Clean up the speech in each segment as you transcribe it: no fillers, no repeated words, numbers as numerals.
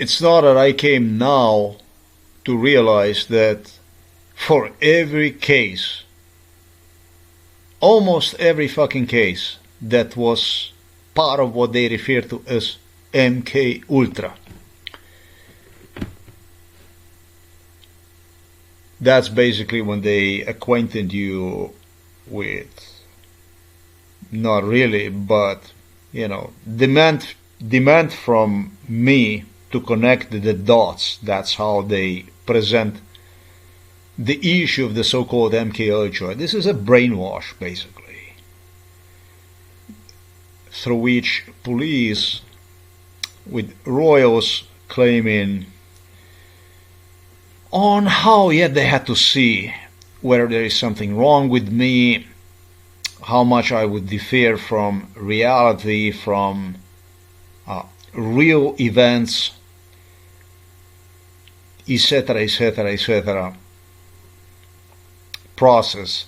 it's not that I came now to realize that for every case, almost every fucking case that was part of what they refer to as MK Ultra, that's basically when they acquainted you with, not really, but demand from me to connect the dots. That's how they present the issue of the so-called MK Ultra. This is a brainwash, basically, through which police, with royals claiming on how yet they had to see whether there is something wrong with me, how much I would differ from reality, from real events, etc., etc., etc., process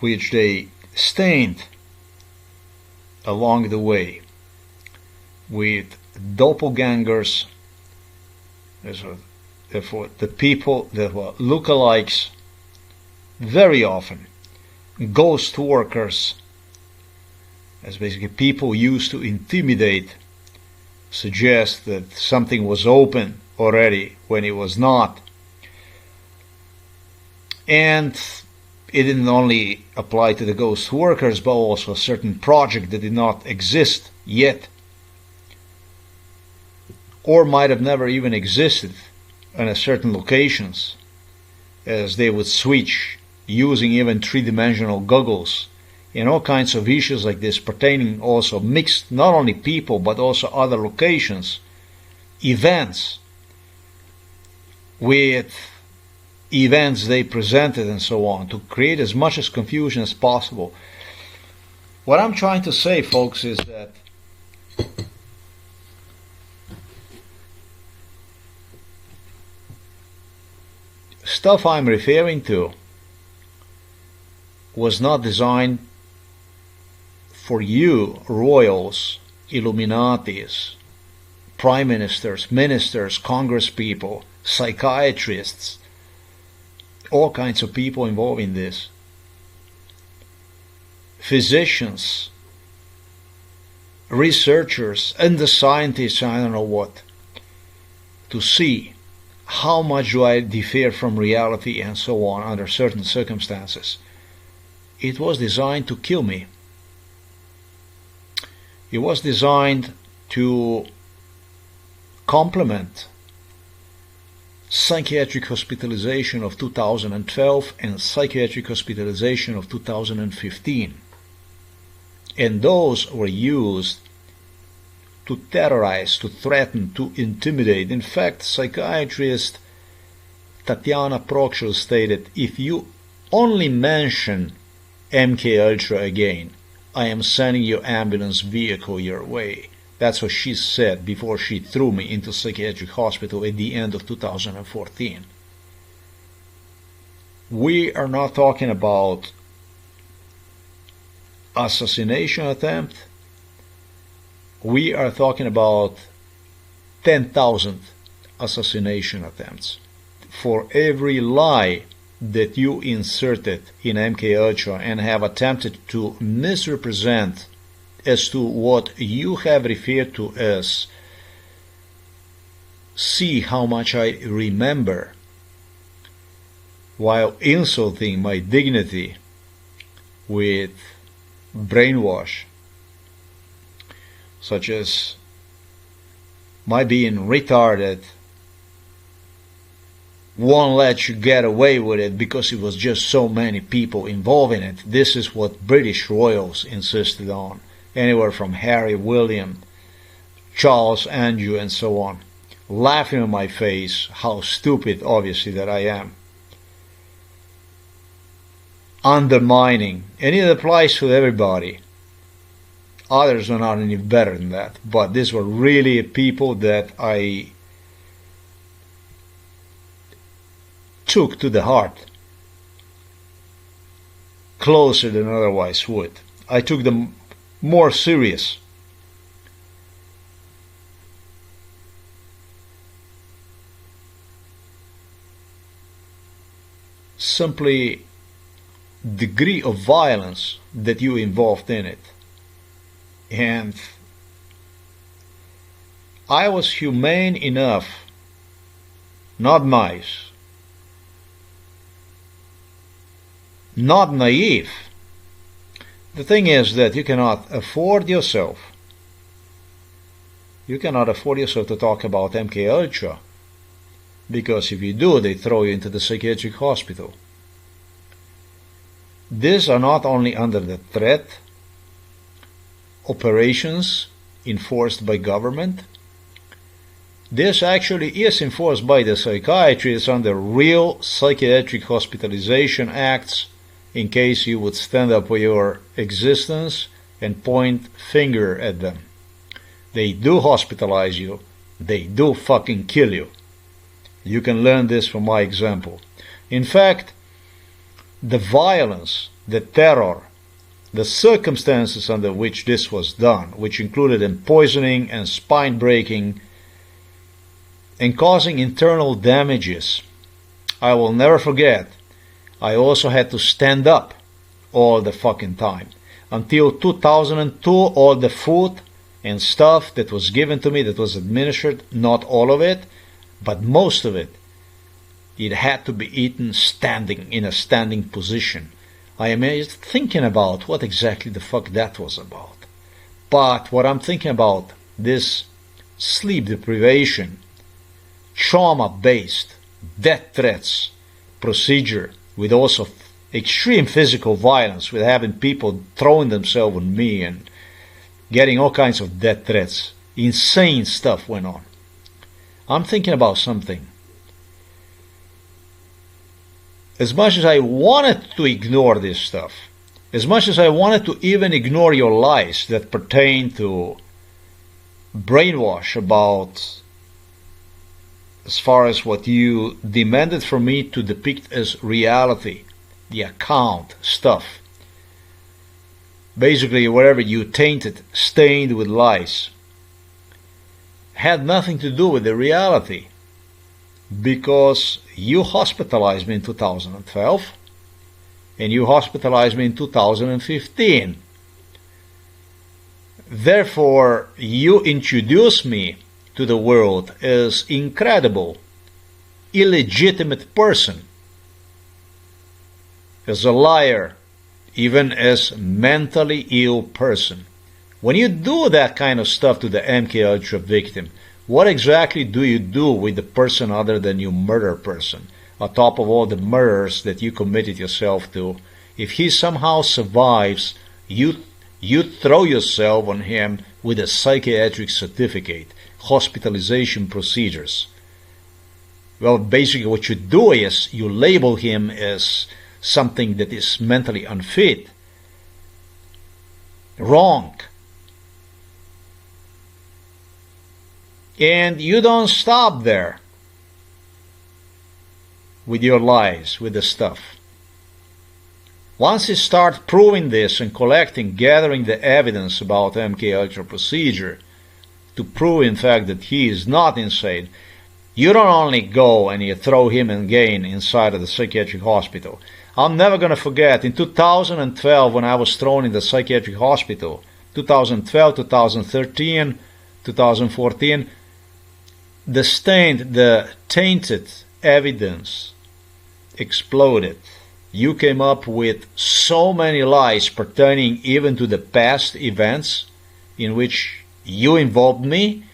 which they stained along the way with doppelgangers, therefore the people that were lookalikes, very often ghost workers, as basically people used to intimidate, suggest that something was open already when it was not. And it didn't only apply to the ghost workers, but also a certain project that did not exist yet, or might have never even existed in certain locations, as they would switch using even three-dimensional goggles, and all kinds of issues like this pertaining also mixed not only people but also other locations, events, with events they presented and so on, to create as much as confusion as possible. What I'm trying to say, folks, is that stuff I'm referring to was not designed for you royals, Illuminatis, prime ministers, ministers, congresspeople, psychiatrists, all kinds of people involved in this, physicians, researchers, and the scientists, I don't know what, to see how much do I differ from reality and so on under certain circumstances. It was designed to kill me. It was designed to complement psychiatric hospitalization of 2012 and psychiatric hospitalization of 2015. And those were used to terrorize, to threaten, to intimidate. In fact, psychiatrist Tatiana Prokshel stated, if you only mention MK Ultra again, I am sending your ambulance vehicle your way. That's what she said before she threw me into psychiatric hospital at the end of 2014. We are not talking about assassination attempt. We are talking about 10,000 assassination attempts. For every lie that you inserted in MK Ultra and have attempted to misrepresent as to what you have referred to as see how much I remember, while insulting my dignity with brainwash, such as my being retarded won't let you get away with it because it was just so many people involved in it. This is what British royals insisted on. Anywhere from Harry, William, Charles, Andrew, and so on. Laughing in my face, how stupid, obviously, that I am. Undermining, and it applies to everybody. Others are not any better than that, but these were really people that I took to the heart, closer than otherwise would. I took them more serious. simply degree of violence that you involved in it. And I was humane enough, not nice, not naive. The thing is that you cannot afford yourself to talk about MK Ultra, because if you do, they throw you into the psychiatric hospital. These are not only under the threat operations enforced by government. This actually is enforced by the psychiatrists under real psychiatric hospitalization acts, in case you would stand up for your existence and point finger at them. They do hospitalize you. They do fucking kill you. You can learn this from my example. In fact, the violence, the terror, the circumstances under which this was done, which included poisoning and spine breaking and causing internal damages, I will never forget. I also had to stand up all the fucking time. Until 2002, all the food and stuff that was given to me, that was administered, not all of it, but most of it, it had to be eaten standing, in a standing position. I am thinking about what exactly the fuck that was about. But what I'm thinking about, this sleep deprivation, trauma-based death threats procedure, with also extreme physical violence, with having people throwing themselves on me and getting all kinds of death threats. Insane stuff went on. I'm thinking about something. As much as I wanted to ignore this stuff, as much as I wanted to even ignore your lies that pertain to brainwash about, as far as what you demanded from me to depict as reality, the account stuff, basically whatever you tainted, stained with lies, had nothing to do with the reality, because you hospitalized me in 2012 and you hospitalized me in 2015. Therefore, you introduced me to the world as incredible, illegitimate person, as a liar, even as mentally ill person. When you do that kind of stuff to the MK Ultra victim, what exactly do you do with the person other than you murder person, on top of all the murders that you committed yourself to? If he somehow survives, you throw yourself on him with a psychiatric certificate, hospitalization procedures. Well, basically what you do is you label him as something that is mentally unfit. Wrong. And you don't stop there with your lies, with the stuff. Once you start proving this and collecting, gathering the evidence about MK Ultra procedure to prove in fact that he is not insane, you don't only go and you throw him again inside of the psychiatric hospital. I'm never going to forget, in 2012 when I was thrown in the psychiatric hospital, 2012, 2013, 2014, the tainted evidence exploded. You came up with so many lies pertaining even to the past events in which you involved me,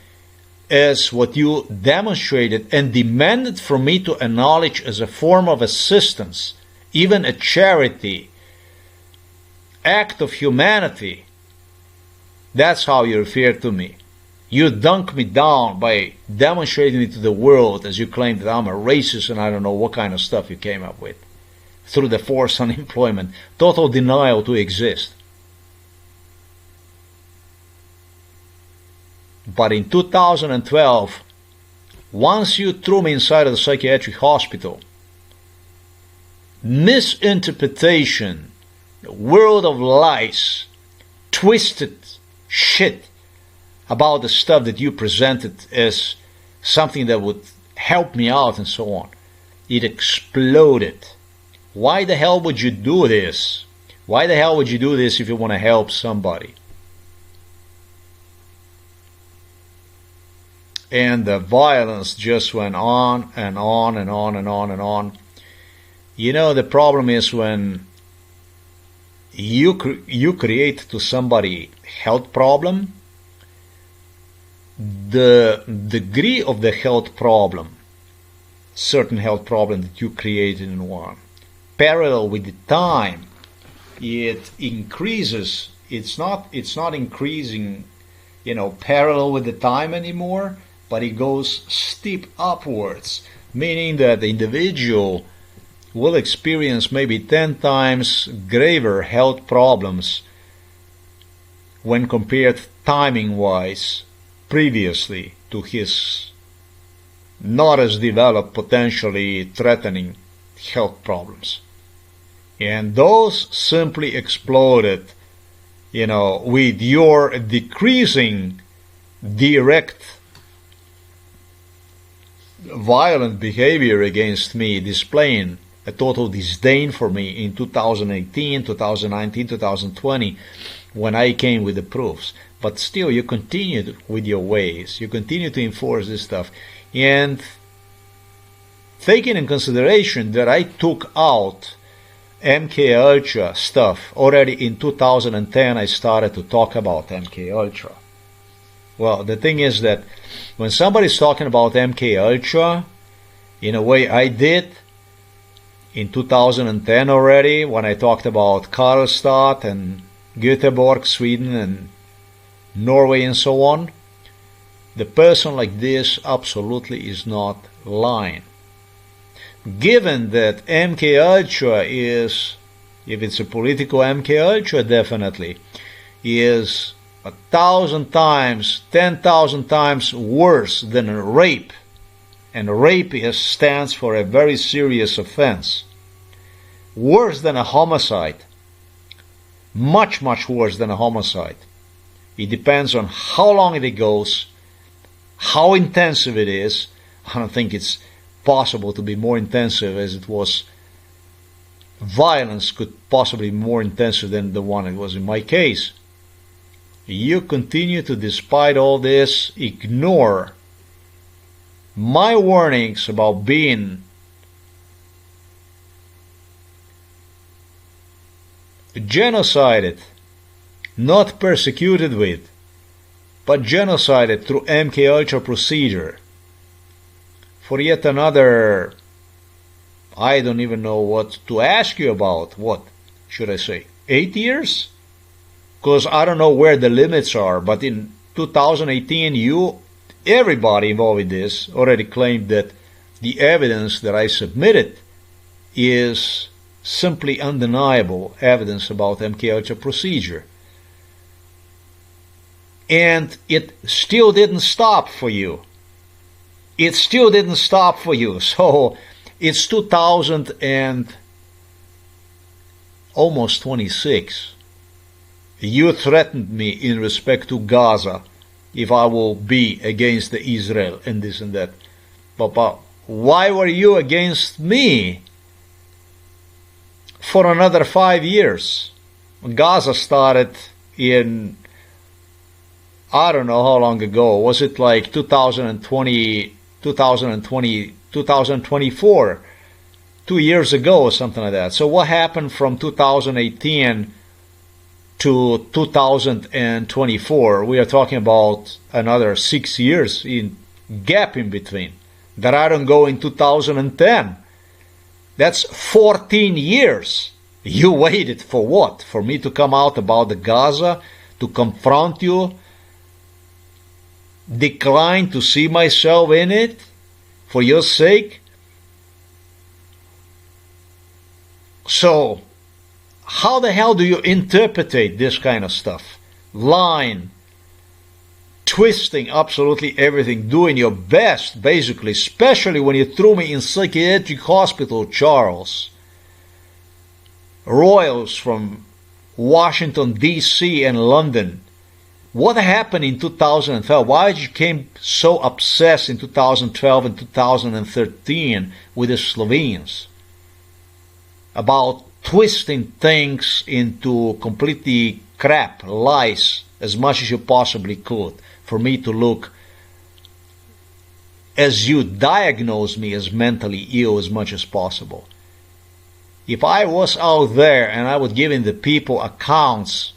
as what you demonstrated and demanded from me to acknowledge as a form of assistance, even a charity, act of humanity. That's how you referred to me. You dunk me down by demonstrating it to the world as you claim that I'm a racist and I don't know what kind of stuff you came up with. Through the forced unemployment, total denial to exist. But in 2012, once you threw me inside of the psychiatric hospital, misinterpretation, the world of lies, twisted shit about the stuff that you presented as something that would help me out and so on, it exploded. Why the hell would you do this? Why the hell would you do this if you want to help somebody? And the violence just went on and on and on and on and on. You know, the problem is when you create to somebody health problem, the degree of the health problem, certain health problem that you created in one, parallel with the time, it increases. It's not increasing, you know, parallel with the time anymore, but it goes steep upwards, meaning that the individual will experience maybe 10 times graver health problems when compared timing-wise previously to his not as developed, potentially threatening health problems. And those simply exploded, you know, with your decreasing direct violent behavior against me, displaying a total disdain for me in 2018, 2019, 2020, when I came with the proofs. But still, you continued with your ways. You continue to enforce this stuff. And taking in consideration that I took out MK Ultra stuff already in 2010, I started to talk about MK Ultra. Well, the thing is that when somebody's talking about MK Ultra, in a way I did in 2010 already, when I talked about Karlstad and Göteborg, Sweden, and Norway and so on, the person like this absolutely is not lying. Given that MK Ultra is, if it's a political MK Ultra, definitely, is 1,000 times, 10,000 times worse than a rape. And rape stands for a very serious offense. Worse than a homicide. Much, much worse than a homicide. It depends on how long it goes, how intensive it is. I don't think it's possible to be more intensive as it was. Violence could possibly be more intensive than the one it was in my case. You continue to, despite all this, ignore my warnings about being genocided, not persecuted with, but genocided through MK Ultra procedure for yet another, I don't even know what to ask you about. What should I say? 8 years? Because I don't know where the limits are, but in 2018, everybody involved in this already claimed that the evidence that I submitted is simply undeniable evidence about MK Ultra procedure. And it still didn't stop for you. It still didn't stop for you. So it's 2000 and almost 26. You threatened me in respect to Gaza if I will be against the Israel and this and that. But why were you against me for another 5 years? Gaza started in, I don't know how long ago. Was it like 2020, 2024? 2 years ago or something like that. So what happened from 2018 to 2024? We are talking about another 6 years in gap in between. That I don't go in 2010. That's 14 years. You waited for what? For me to come out about the Gaza, to confront you, decline to see myself in it for your sake? So, how the hell do you interpret this kind of stuff? Lying, twisting absolutely everything, doing your best, basically, especially when you threw me in psychiatric hospital, Charles. Royals from Washington, D.C. and London. What happened in 2012? Why did you become so obsessed in 2012 and 2013 with the Slovenes? about twisting things into completely crap, lies, as much as you possibly could, for me to look as you diagnose me as mentally ill as much as possible. If I was out there and I would give in the people accounts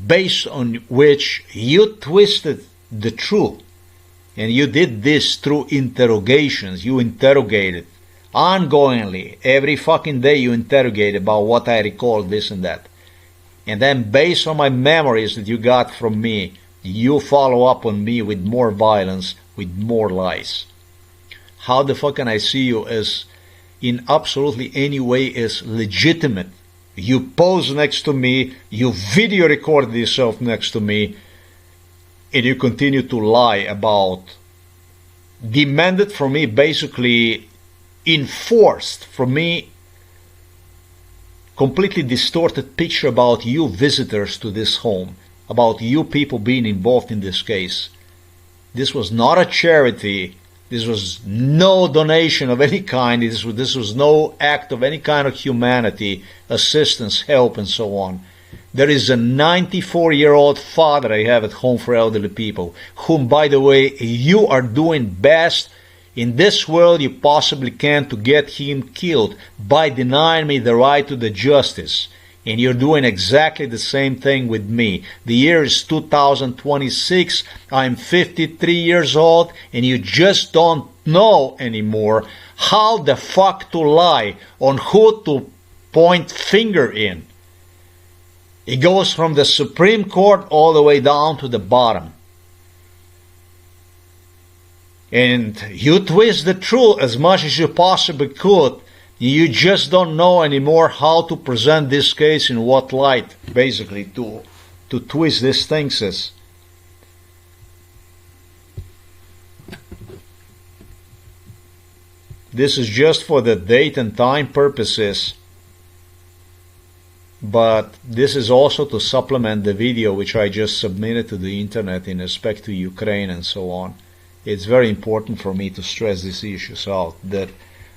based on which you twisted the truth, and you did this through interrogations, you interrogated ongoingly, every fucking day you interrogate about what I recall, this and that. And then based on my memories that you got from me, you follow up on me with more violence, with more lies. How the fuck can I see you as in absolutely any way as legitimate? You pose next to me, you video record yourself next to me, and you continue to lie about, demanded from me, basically enforced from me, completely distorted picture about you visitors to this home, about you people being involved in this case. This was not a charity. This was no donation of any kind. This was no act of any kind of humanity, assistance, help, and so on. There is a 94-year-old father I have at home for elderly people, whom, by the way, you are doing best in this world you possibly can to get him killed by denying me the right to the justice. And you're doing exactly the same thing with me. The year is 2026. I'm 53 years old, and you just don't know anymore how the fuck to lie, on who to point finger in. It goes from the Supreme Court all the way down to the bottom. And you twist the truth as much as you possibly could. You just don't know anymore how to present this case, in what light, basically, to twist these things as. This is just for the date and time purposes, but this is also to supplement the video which I just submitted to the internet in respect to Ukraine and so on. It's very important for me to stress these issues out, that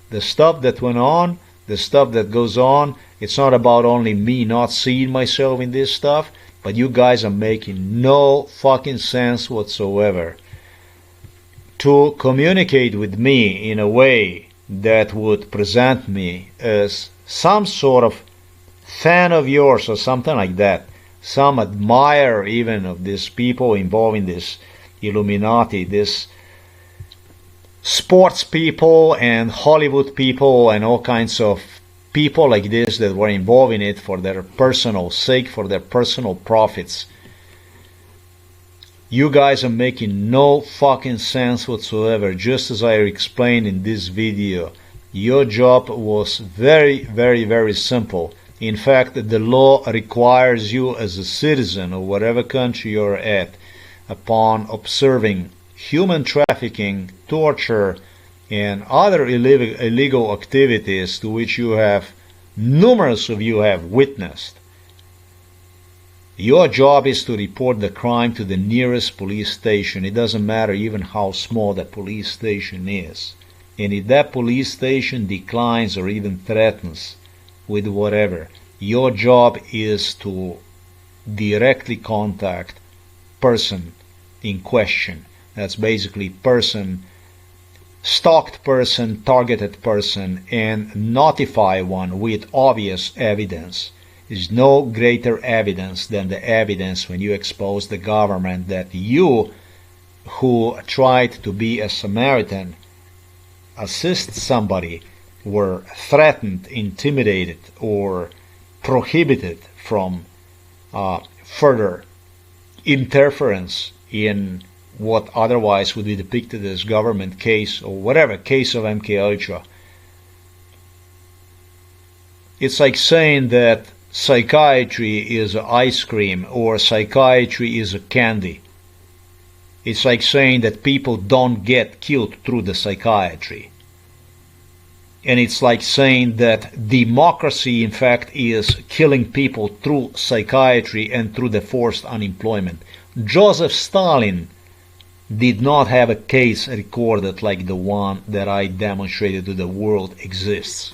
the stuff that went on, the stuff that goes on, it's not about only me not seeing myself in this stuff, but you guys are making no fucking sense whatsoever. To communicate with me in a way that would present me as some sort of fan of yours or something like that, some admirer even of these people involved in this Illuminati, this sports people and Hollywood people and all kinds of people like this that were involved in it for their personal sake, for their personal profits. You guys are making no fucking sense whatsoever. Just as I explained in this video, your job was very, very, very simple. In fact, the law requires you as a citizen of whatever country you're at, upon observing human trafficking, torture, and other illegal activities to which numerous of you have witnessed. Your job is to report the crime to the nearest police station. It doesn't matter even how small that police station is. And if that police station declines or even threatens with whatever, your job is to directly contact person in question. That's basically person, stalked person, targeted person, and notify one with obvious evidence. There's no greater evidence than the evidence when you expose the government that you, who tried to be a Samaritan, assist somebody, were threatened, intimidated, or prohibited from further interference in what otherwise would be depicted as government case or whatever, case of MKUltra. It's like saying that psychiatry is ice cream or psychiatry is a candy. It's like saying that people don't get killed through the psychiatry. And it's like saying that democracy, in fact, is killing people through psychiatry and through the forced unemployment. Joseph Stalin did not have a case recorded like the one that I demonstrated to the world exists.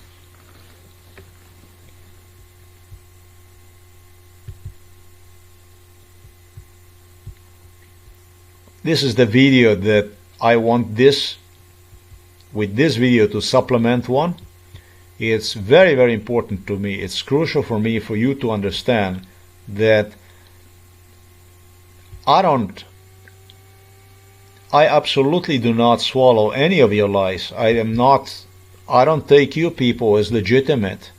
This is the video that I want with this video to supplement one. It's very, very important to me. It's crucial for me for you to understand that I absolutely do not swallow any of your lies. I don't take you people as legitimate.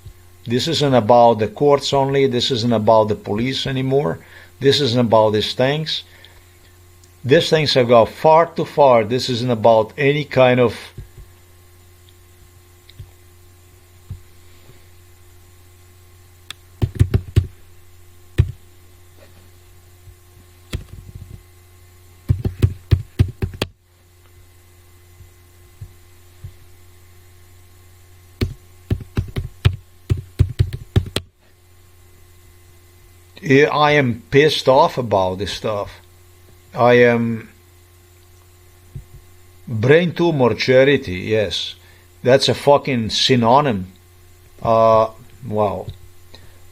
This isn't about the courts only. This isn't about the police anymore. This isn't about these things. These things have gone far too far. This isn't about any kind of I am pissed off about this stuff. I am brain tumor charity, yes. That's a fucking synonym. Wow.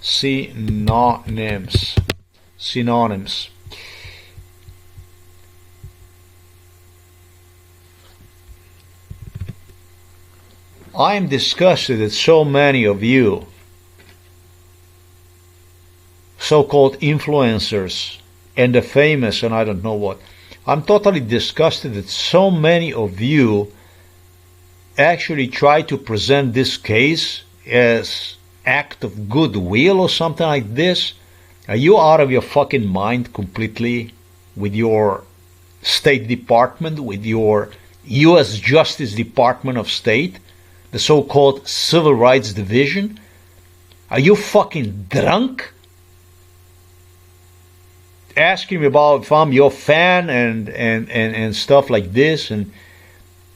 Synonyms. Synonyms. I am disgusted that so many of you so-called influencers and the famous and I don't know what. I'm totally disgusted that so many of you actually try to present this case as act of goodwill or something like this. Are you out of your fucking mind completely with your State Department, with your U.S. Justice Department of State, the so-called Civil Rights Division? Are you fucking drunk? Asking me about if I'm your fan and stuff like this, and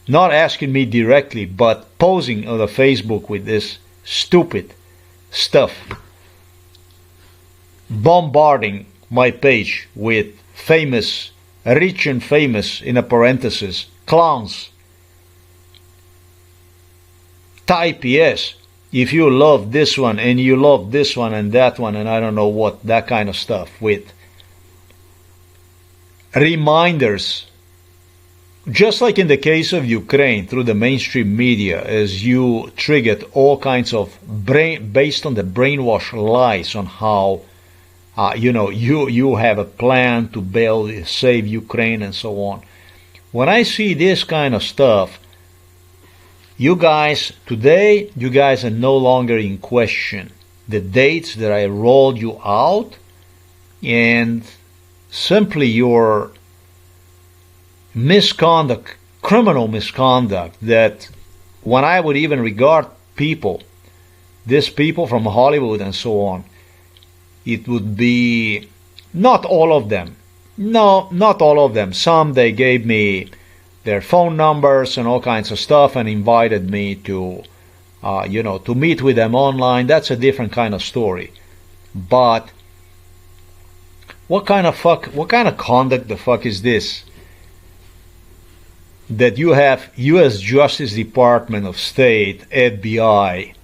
not asking me directly, but posing on the Facebook with this stupid stuff, bombarding my page with famous, rich and famous, in a parenthesis, clowns. Type yes if you love this one and you love this one and that one and I don't know what, that kind of stuff, with reminders, just like in the case of Ukraine, through the mainstream media, as you triggered all kinds of based on the brainwash lies on how you have a plan to save Ukraine and so on. When I see this kind of stuff, you guys are no longer in question. The dates that I rolled you out, and simply your misconduct, criminal misconduct, that when I would even regard these people from Hollywood and so on, it would be not all of them. No, not all of them. Some, they gave me their phone numbers and all kinds of stuff and invited me to, to meet with them online. That's a different kind of story. But what kind of conduct the fuck is this? That you have U.S. Justice Department of State, FBI,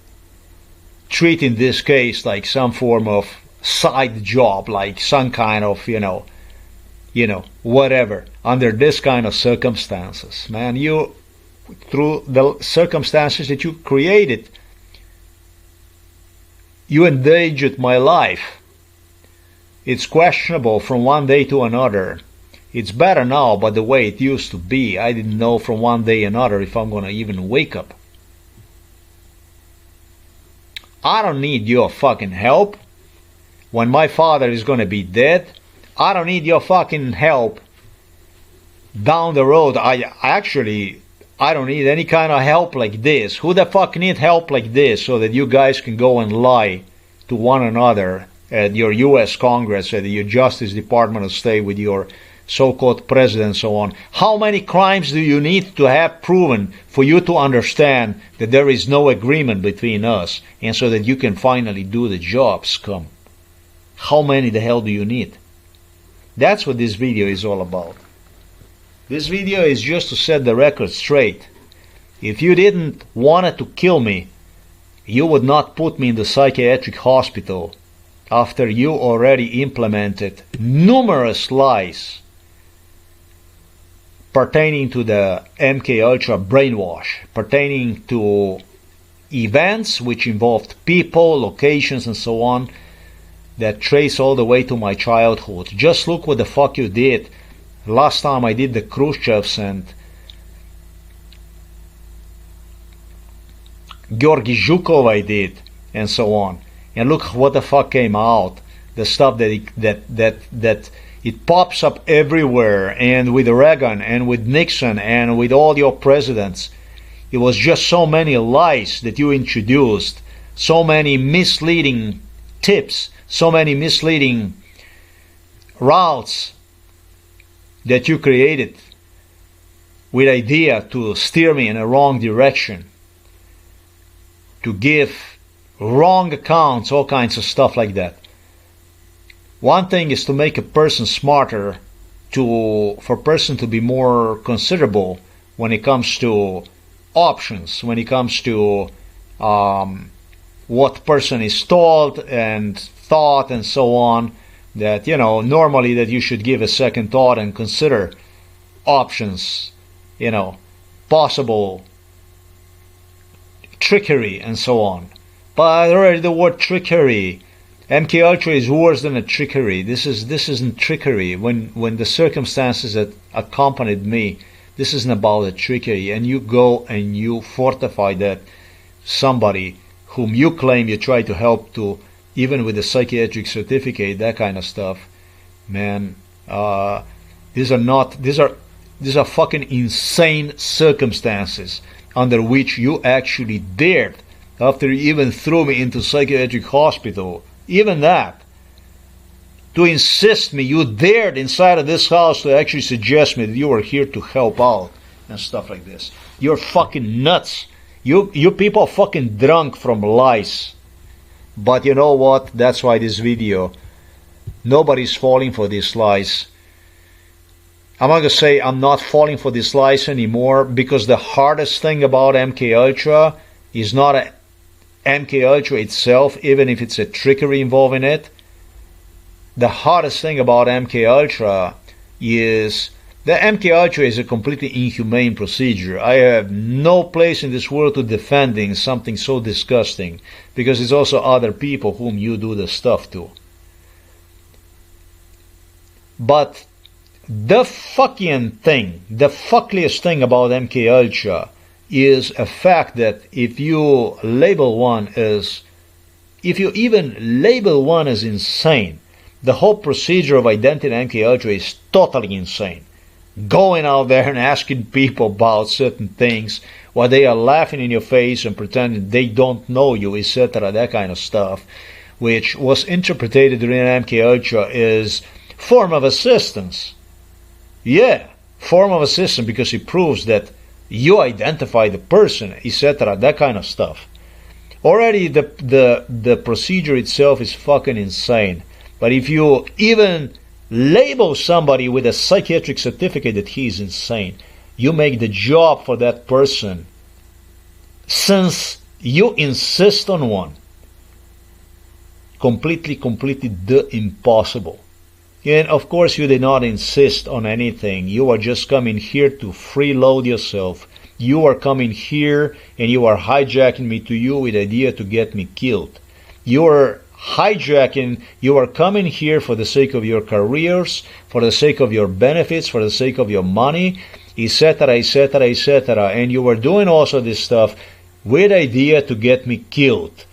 treating this case like some form of side job, like some kind of, whatever, under this kind of circumstances. Man, through the circumstances that you created, you endangered my life. It's questionable from one day to another. It's better now, but the way it used to be, I didn't know from one day to another if I'm going to even wake up. I don't need your fucking help when my father is going to be dead. I don't need your fucking help down the road. I don't need any kind of help like this. Who the fuck need help like this so that you guys can go and lie to one another at your U.S. Congress, at your Justice Department of State, with your so-called president and so on? How many crimes do you need to have proven for you to understand that there is no agreement between us, and so that you can finally do the job, scum? How many the hell do you need? That's what this video is all about. This video is just to set the record straight. If you didn't want to kill me, you would not put me in the psychiatric hospital after you already implemented numerous lies pertaining to the MK Ultra brainwash, pertaining to events which involved people, locations, and so on, that trace all the way to my childhood. Just look what the fuck you did last time I did the Khrushchevs and Georgy Zhukov I did, and so on. And look what the fuck came out. The stuff that it pops up everywhere, and with Reagan and with Nixon and with all your presidents. It was just so many lies that you introduced, so many misleading tips, so many misleading routes that you created with idea to steer me in a wrong direction, to give wrong accounts, all kinds of stuff like that. One thing is to make a person smarter, for a person to be more considerable when it comes to options, when it comes to what person is told and thought and so on, that, you know, normally that you should give a second thought and consider options, you know, possible trickery and so on. But already the word trickery, MK Ultra is worse than a trickery. This isn't trickery. When the circumstances that accompanied me, this isn't about a trickery, and you go and you fortify that somebody whom you claim you try to help to, even with a psychiatric certificate, that kind of stuff, man. These are fucking insane circumstances under which you actually dared, after you even threw me into psychiatric hospital, even that, to insist me, you dared inside of this house to actually suggest me that you were here to help out and stuff like this. You're fucking nuts. You people are fucking drunk from lies. But you know what? That's why this video, nobody's falling for these lies. I'm not gonna say I'm not falling for these lies anymore, because the hardest thing about MK Ultra is not MK Ultra itself, even if it's a trickery involving it. The hardest thing about MK Ultra is the MK Ultra is a completely inhumane procedure. I have no place in this world to defending something so disgusting, because it's also other people whom you do the stuff to. But the fucking thing, the fuckliest thing about MK Ultra is a fact that if you even label one as insane, the whole procedure of identity in MK Ultra is totally insane. Going out there and asking people about certain things while they are laughing in your face and pretending they don't know you, etc., that kind of stuff, which was interpreted during MK Ultra as form of assistance. Yeah, form of assistance, because it proves that you identify the person, etc., that kind of stuff. Already the procedure itself is fucking insane. But if you even label somebody with a psychiatric certificate that he's insane, you make the job for that person, since you insist on one, completely the impossible. And of course you did not insist on anything. You are just coming here to freeload yourself. You are coming here and you are hijacking me to you with the idea to get me killed. You are hijacking, you are coming here for the sake of your careers, for the sake of your benefits, for the sake of your money, etc., etc., etc. And you were doing also this stuff with the idea to get me killed.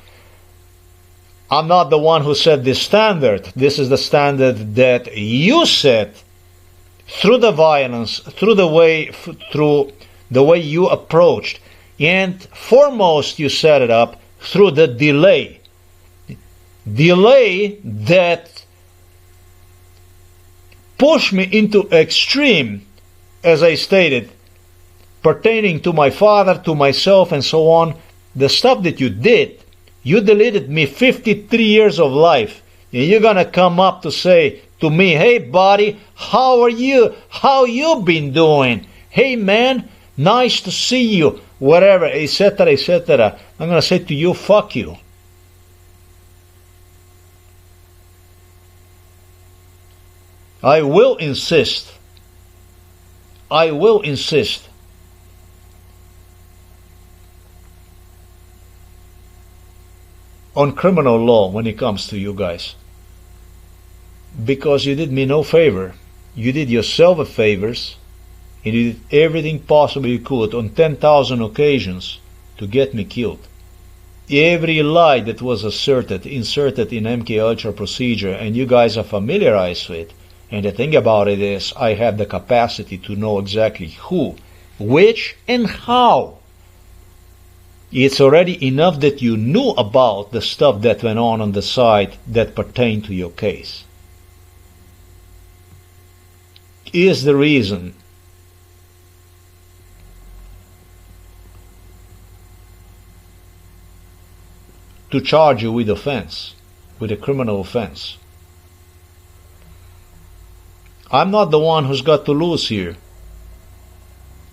I'm not the one who set this standard. This is the standard that you set through the violence, through the way you approached, and foremost you set it up through the delay. Delay that pushed me into extreme, as I stated, pertaining to my father, to myself, and so on. The stuff that you did, you deleted me 53 years of life, and you're gonna come up to say to me, hey buddy, how are you? How you been doing? Hey man, nice to see you, whatever, etc., etc. I'm gonna say to you, fuck you. I will insist I will insist on criminal law when it comes to you guys, because you did me no favor. You did yourself a favors, and you did everything possible you could on 10,000 occasions to get me killed. Every lie that was inserted in MK Ultra procedure, and you guys are familiarized with. And the thing about it is, I have the capacity to know exactly who, which, and how. It's already enough that you knew about the stuff that went on the side that pertained to your case. Is the reason to charge you with offense, with a criminal offense. I'm not the one who's got to lose here.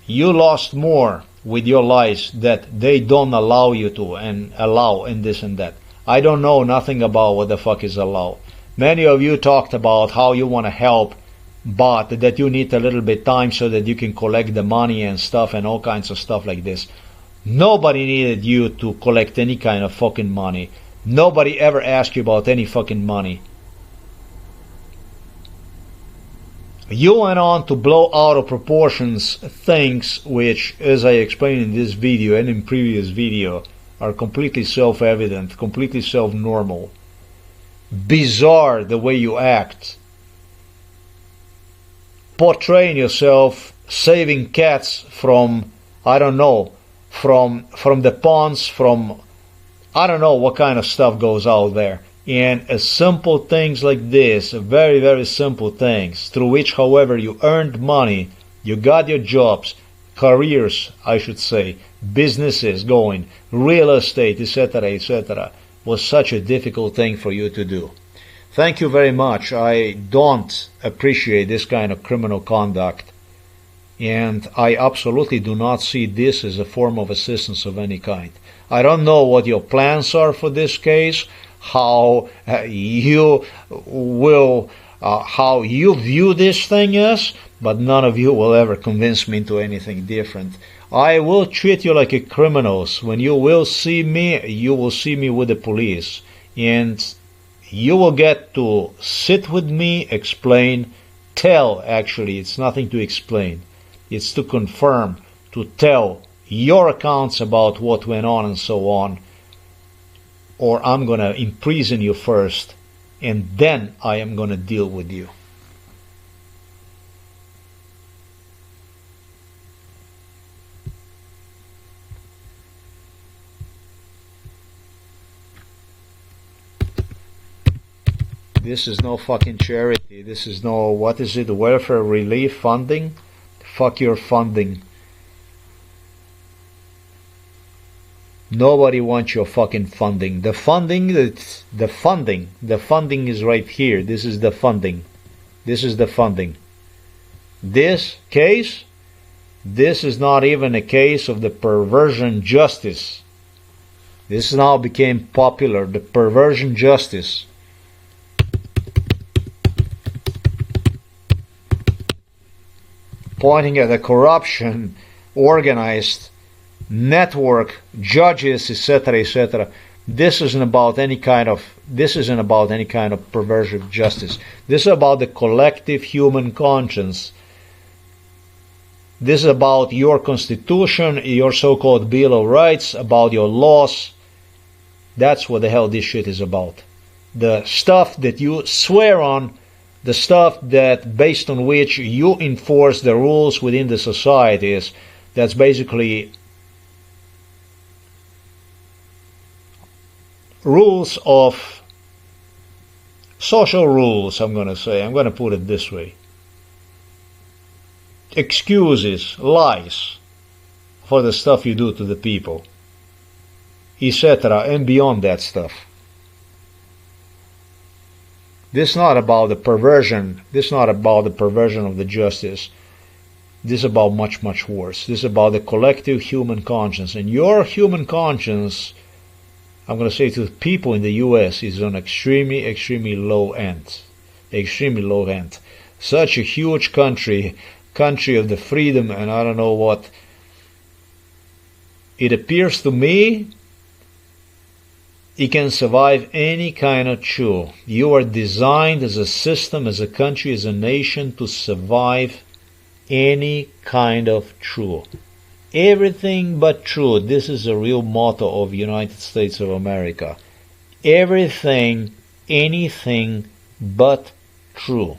You lost more with your lies that they don't allow you to, and allow, and this and that. I don't know nothing about what the fuck is allowed. Many of you talked about how you want to help, but that you need a little bit time so that you can collect the money and stuff and all kinds of stuff like this. Nobody needed you to collect any kind of fucking money. Nobody ever asked you about any fucking money. You went on to blow out of proportions things which, as I explained in this video and in previous video, are completely self-evident, completely self-normal. Bizarre the way you act. Portraying yourself saving cats from, I don't know, from the ponds, from I don't know what kind of stuff goes out there. And simple things like this, very, very simple things, through which, however, you earned money, you got your jobs, careers, I should say, businesses going, real estate, etc., was such a difficult thing for you to do. Thank you very much. I don't appreciate this kind of criminal conduct, and I absolutely do not see this as a form of assistance of any kind. I don't know what your plans are for this case, how you view this thing as, but none of you will ever convince me into anything different. I will treat you like a criminals. When you will see me, you will see me with the police, and you will get to sit with me, explain, tell. Actually, it's nothing to explain. It's to confirm, to tell your accounts about what went on and so on, or I'm going to imprison you first, and then I am going to deal with you. This is no fucking charity. This is no, what is it, welfare relief funding? Fuck your funding. Nobody wants your fucking funding. The funding is right here. This is the funding. This is the funding. This case, this is not even a case of the perversion justice. This now became popular, the perversion justice. Pointing at the corruption, organized network, judges, etc. This isn't about any kind of perversion of justice. This is about the collective human conscience. This is about your constitution, your so-called Bill of Rights, about your laws. That's what the hell this shit is about. The stuff that you swear on, the stuff that based on which you enforce the rules within the societies, that's basically rules of social rules, I'm going to say. I'm going to put it this way. Excuses, lies for the stuff you do to the people, etc., and beyond that stuff. This is not about the perversion. This is not about the perversion of the justice. This is about much, much worse. This is about the collective human conscience. And your human conscience, I'm going to say to people in the US, is on extremely, extremely low end. Extremely low end. Such a huge country country of the freedom and I don't know what. It appears to me it can survive any kind of chew. You are designed as a system, as a country, as a nation to survive any kind of chew. Everything but true. This is a real motto of the United States of America. Everything, anything but true.